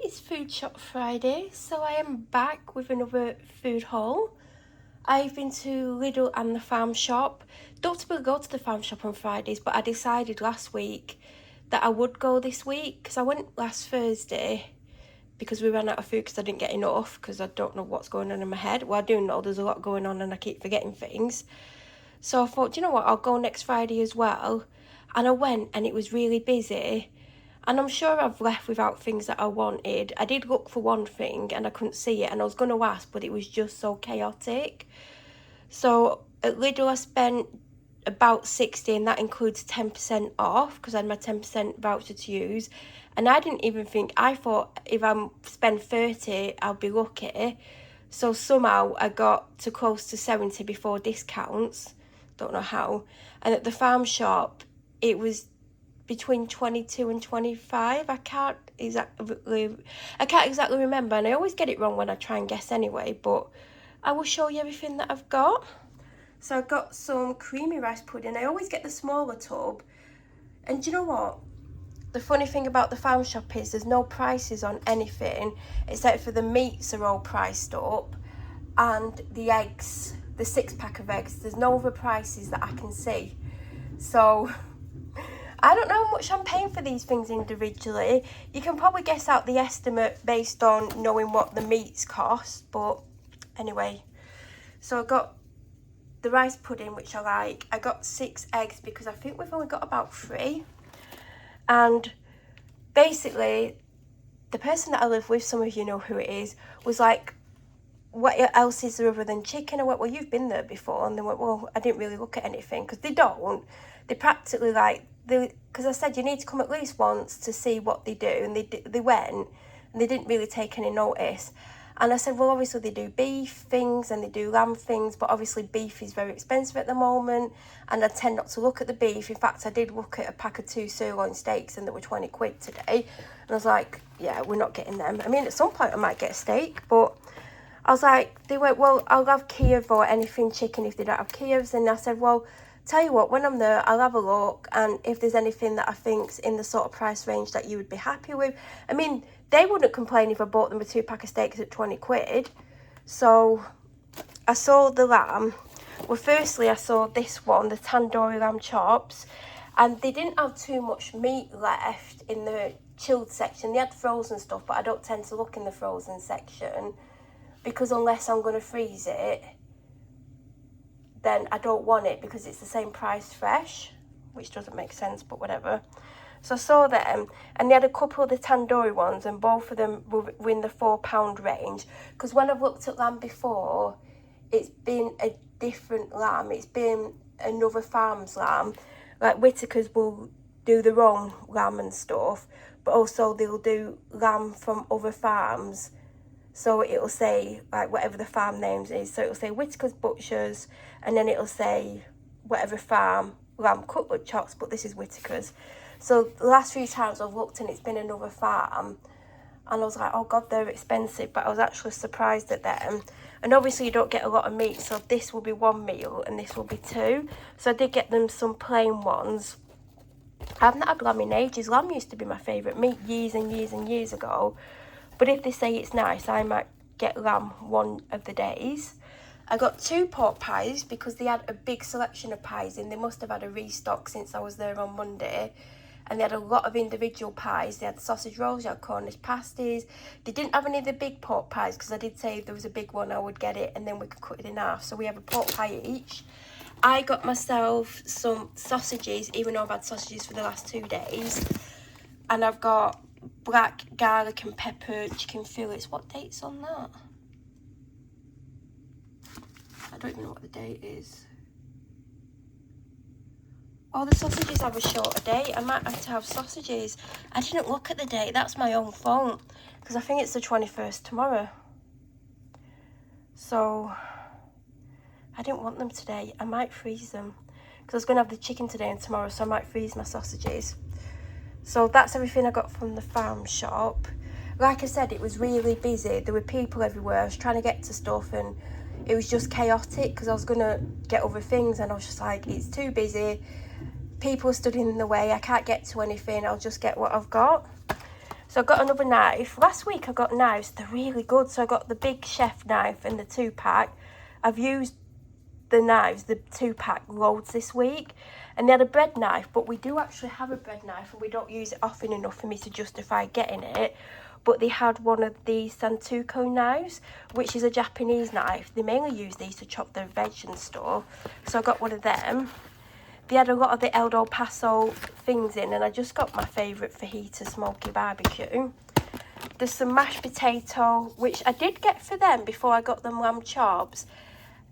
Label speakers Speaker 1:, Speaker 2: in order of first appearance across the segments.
Speaker 1: It's Food Shop Friday, so I am back with another food haul. I've been to Lidl and the farm shop. Don't typically go to the farm shop on Fridays, but I decided last week that I would go this week because I went last Thursday because we ran out of food because I didn't get enough because I don't know what's going on in my head. Well, I do know there's a lot going on and I keep forgetting things. So I thought, you know what, I'll go next Friday as well. And I went and it was really busy. And I'm sure I've left without things that I wanted. I did look for one thing and I couldn't see it. And I was going to ask, but it was just so chaotic. So at Lidl I spent about 60 and that includes 10% off because I had my 10% voucher to use. And I didn't even think, I thought if I spend 30 I'll be lucky. So somehow I got to close to 70 before discounts. Don't know how. And at the farm shop it was between 22 and 25. I can't exactly remember, and I always get it wrong when I try and guess anyway, but I will show you everything that I've got. So I got some creamy rice pudding. I always get the smaller tub, and do you know what? The funny thing about the farm shop is there's no prices on anything except for the meats are all priced up, and the eggs, the 6-pack of eggs, there's no other prices that I can see. So I don't know how much I'm paying for these things individually. You can probably guess out the estimate based on knowing what the meats cost. But anyway, so I got the rice pudding, which I like. I got 6 eggs because I think we've only got about 3. And basically, the person that I live with, some of you know who it is, was like, what else is there other than chicken? I went, well, you've been there before. And they went, well, I didn't really look at anything because they don't. They practically like, because I said you need to come at least once to see what they do, and they went and they didn't really take any notice. And I said, well, obviously they do beef things and they do lamb things, but obviously beef is very expensive at the moment and I tend not to look at the beef. In fact, I did look at a pack of 2 sirloin steaks and they were 20 quid today, and I was like, yeah, we're not getting them. I mean, at some point I might get a steak, but I was like, they went, well, I'll have Kiev or anything chicken if they don't have Kievs. And I said, well, tell you what, when I'm there, I'll have a look. And if there's anything that I think's in the sort of price range that you would be happy with. I mean, they wouldn't complain if I bought them a 2-pack of steaks at 20 quid. So I saw the lamb. Well, firstly, I saw this one, the tandoori lamb chops. And they didn't have too much meat left in the chilled section. They had frozen stuff, but I don't tend to look in the frozen section, because unless I'm going to freeze it, then I don't want it because it's the same price fresh, which doesn't make sense, but whatever. So I saw them, and they had a couple of the tandoori ones, and both of them were in the £4 range. Because when I've looked at lamb before, it's been a different lamb. It's been another farm's lamb. Like Whittaker's will do their own lamb and stuff, but also they'll do lamb from other farms. So it'll say, like, whatever the farm names is. So it'll say Whittaker's Butchers, and then it'll say whatever farm, lamb cutlet chops, but this is Whittaker's. So the last few times I've looked and it's been another farm, and I was like, oh God, they're expensive, but I was actually surprised at them. And obviously you don't get a lot of meat, so this will be 1 meal and this will be 2. So I did get them some plain ones. I haven't had lamb in ages. Lamb used to be my favourite meat years and years and years ago. But if they say it's nice, I might get lamb one of the days. I got 2 pork pies because they had a big selection of pies in. They must have had a restock since I was there on Monday. And they had a lot of individual pies. They had sausage rolls, they had Cornish pasties. They didn't have any of the big pork pies because I did say if there was a big one I would get it and then we could cut it in half. So we have a pork pie each. I got myself some sausages, even though I've had sausages for the last 2 days. And I've got black garlic and pepper chicken fillets. What date's on that? I don't even know what the date is. Oh, the sausages have a shorter date. I might have to have sausages. I didn't look at the date. That's my own fault, because I think it's the 21st tomorrow. So I didn't want them today. I might freeze them because I was going to have the chicken today and tomorrow, so I might freeze my sausages. So that's everything I got from the farm shop. Like I said, it was really busy. There were people everywhere. I was trying to get to stuff and it was just chaotic because I was going to get other things and I was just like, it's too busy. People stood in the way. I can't get to anything. I'll just get what I've got. So I got another knife. Last week I got knives. They're really good. So I got the big chef knife and the 2-pack. I've used the knives, the 2-pack, loads this week. And they had a bread knife, but we do actually have a bread knife and we don't use it often enough for me to justify getting it. But they had one of the Santoku knives, which is a Japanese knife. They mainly use these to chop their veg and stuff. So I got one of them. They had a lot of the El Paso things in, and I just got my favourite fajita smoky barbecue. There's some mashed potato, which I did get for them before I got them lamb chops.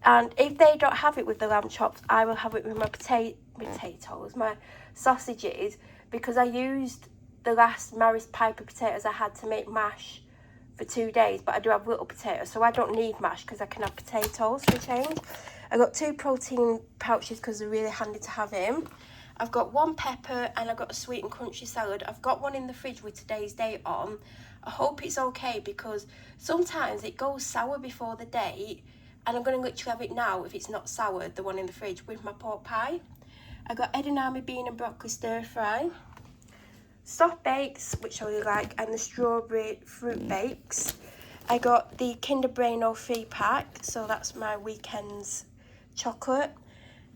Speaker 1: And if they don't have it with the lamb chops, I will have it with my potatoes, my sausages, because I used the last Maris Piper potatoes I had to make mash for 2 days, but I do have little potatoes, so I don't need mash because I can have potatoes for a change. I got 2 protein pouches because they're really handy to have in. I've got 1 pepper and I've got a sweet and crunchy salad. I've got one in the fridge with today's date on. I hope it's okay because sometimes it goes sour before the date, and I'm going to literally have it now if it's not sour, the one in the fridge, with my pork pie. I got edamame bean and broccoli stir fry, soft bakes, which I really like, and the strawberry fruit bakes. I got the Kinder Bueno 3-pack, so that's my weekend's chocolate.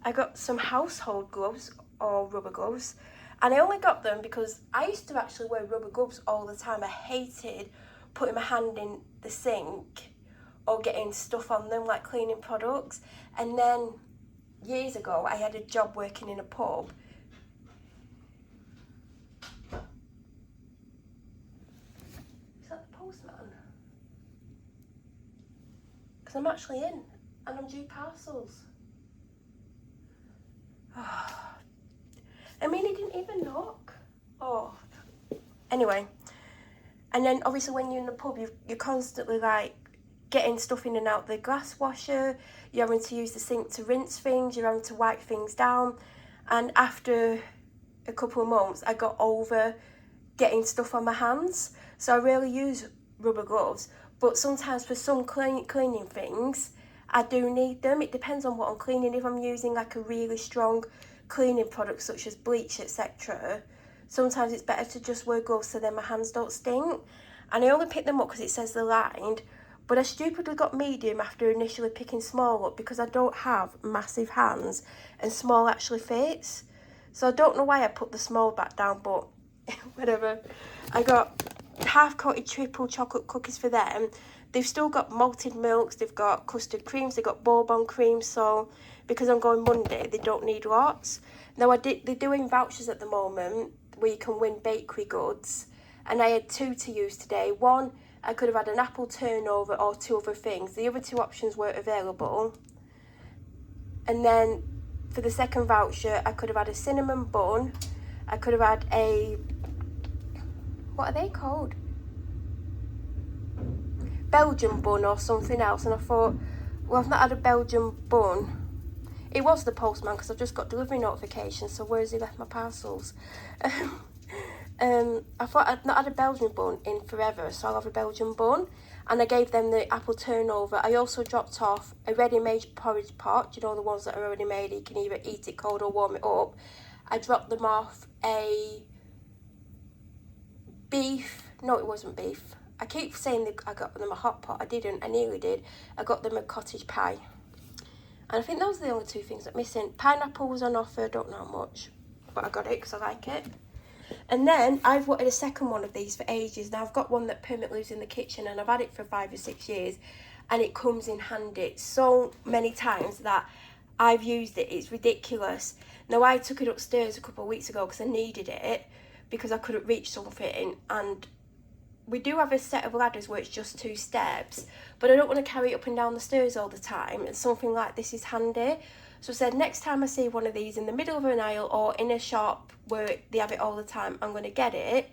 Speaker 1: I got some household gloves, or rubber gloves, and I only got them because I used to actually wear rubber gloves all the time. I hated putting my hand in the sink or getting stuff on them, like cleaning products. And then years ago, I had a job working in a pub. Is that the postman? Because I'm actually in and I'm due parcels. I mean, he didn't even knock. Oh, anyway. And then obviously when you're in the pub, you're constantly like getting stuff in and out the glass washer. You're having to use the sink to rinse things. You're having to wipe things down. And after a couple of months, I got over getting stuff on my hands. So I really use rubber gloves. But sometimes for some cleaning things, I do need them. It depends on what I'm cleaning. If I'm using like a really strong cleaning product such as bleach, etc., sometimes it's better to just wear gloves so then my hands don't stink. And I only picked them up because it says they're lined, but I stupidly got medium after initially picking small up because I don't have massive hands and small actually fits. So I don't know why I put the small back down, but whatever. I got half-coated triple chocolate cookies for them. They've still got malted milks, they've got custard creams, they've got bourbon cream, so because I'm going Monday, they don't need lots. Now, they're doing vouchers at the moment where you can win bakery goods, and I had 2 to use today. One, I could have had an apple turnover or 2 other things. The other 2 options weren't available. And then for the second voucher, I could have had a cinnamon bun. I could have had a, what are they called? Belgian bun or something else. And I thought, well, I've not had a Belgian bun. It was the postman because I've just got delivery notifications, so where has he left my parcels? I thought I'd not had a Belgian bun in forever, so I'll have a Belgian bun. And I gave them the apple turnover. I also dropped off a ready-made porridge pot, you know, the ones that are already made, you can either eat it cold or warm it up. I dropped them off a beef, no, it wasn't beef. I keep saying that I got them a hot pot, I didn't, I nearly did. I got them a cottage pie. And I think those are the only 2 things that I'm missing. Pineapple was on offer, I don't know how much, but I got it because I like it. And then I've wanted a second one of these for ages. Now I've got one that permanently lives in the kitchen and I've had it for 5 or 6 years and it comes in handy so many times that I've used it. It's ridiculous. Now I took it upstairs a couple of weeks ago because I needed it because I couldn't reach something, and we do have a set of ladders where it's just 2 steps, but I don't want to carry it up and down the stairs all the time, and something like this is handy. So I said next time I see one of these in the middle of an aisle or in a shop where they have it all the time, I'm going to get it.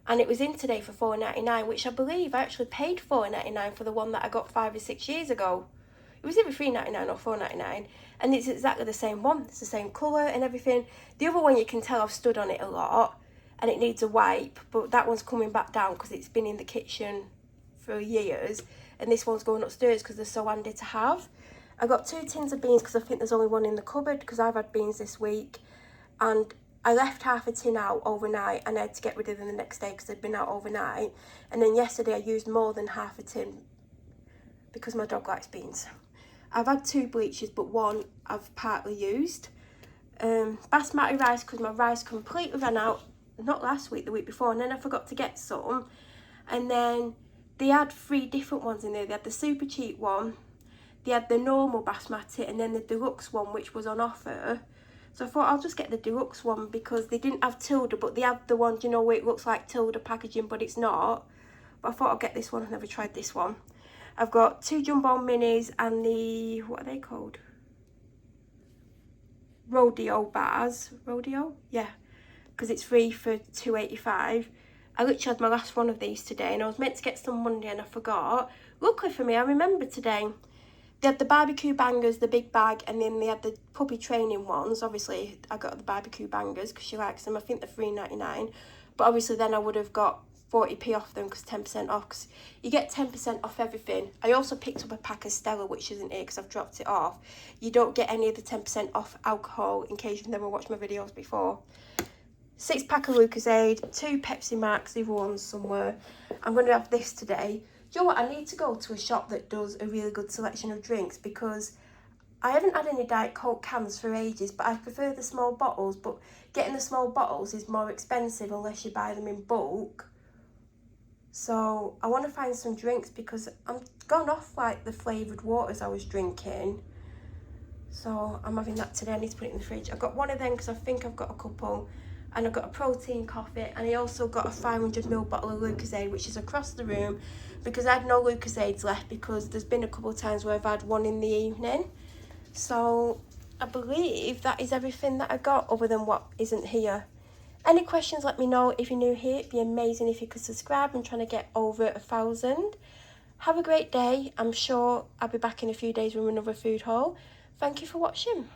Speaker 1: And it was in today for $4.99, which I believe I actually paid $4.99 for the one that I got 5 or 6 years ago. It was either $3.99 or $4.99, and it's exactly the same one. It's the same colour and everything. The other one, you can tell I've stood on it a lot and it needs a wipe, but that one's coming back down because it's been in the kitchen for years, and this one's going upstairs because they're so handy to have. I got 2 tins of beans because I think there's only one in the cupboard because I've had beans this week, and I left half a tin out overnight and I had to get rid of them the next day because they'd been out overnight. And then yesterday I used more than half a tin because my dog likes beans. I've had 2 bleaches, but one I've partly used. Basmati rice, because my rice completely ran out, not last week, the week before, and then I forgot to get some. And then they had 3 different ones in there. They had the super cheap one, they had the normal basmati, and then the deluxe one, which was on offer. So I thought I'll just get the deluxe one because they didn't have Tilda, but they have the one, you know, where it looks like Tilda packaging, but it's not. But I thought I'll get this one. I've never tried this one. I've got 2 jumbo minis and the, what are they called? Rodeo bars. Rodeo? Yeah. Because it's free for $2.85. I literally had my last one of these today and I was meant to get some Monday and I forgot. Luckily for me, I remembered today. They had the barbecue bangers, the big bag, and then they had the puppy training ones. Obviously, I got the barbecue bangers because she likes them. I think they're $3.99. But obviously then I would have got 40p off them because 10% off. Because you get 10% off everything. I also picked up a pack of Stella, which isn't here because I've dropped it off. You don't get any of the 10% off alcohol in case you've never watched my videos before. 6-pack of Lucozade, 2 Pepsi Max, the other one's somewhere. I'm going to have this today. Do you know what? I need to go to a shop that does a really good selection of drinks because I haven't had any Diet Coke cans for ages, but I prefer the small bottles. But getting the small bottles is more expensive unless you buy them in bulk. So I want to find some drinks because I'm gone off like the flavoured waters I was drinking. So I'm having that today. I need to put it in the fridge. I got one of them because I think I've got a couple. And I got a protein coffee, and I also got a 500ml bottle of Lucozade, which is across the room because I had no Lucozades left because there's been a couple of times where I've had one in the evening. So I believe that is everything that I got other than what isn't here. Any questions, let me know. If you're new here, it'd be amazing if you could subscribe. I'm trying to get over 1,000. Have a great day. I'm sure I'll be back in a few days with another food haul. Thank you for watching.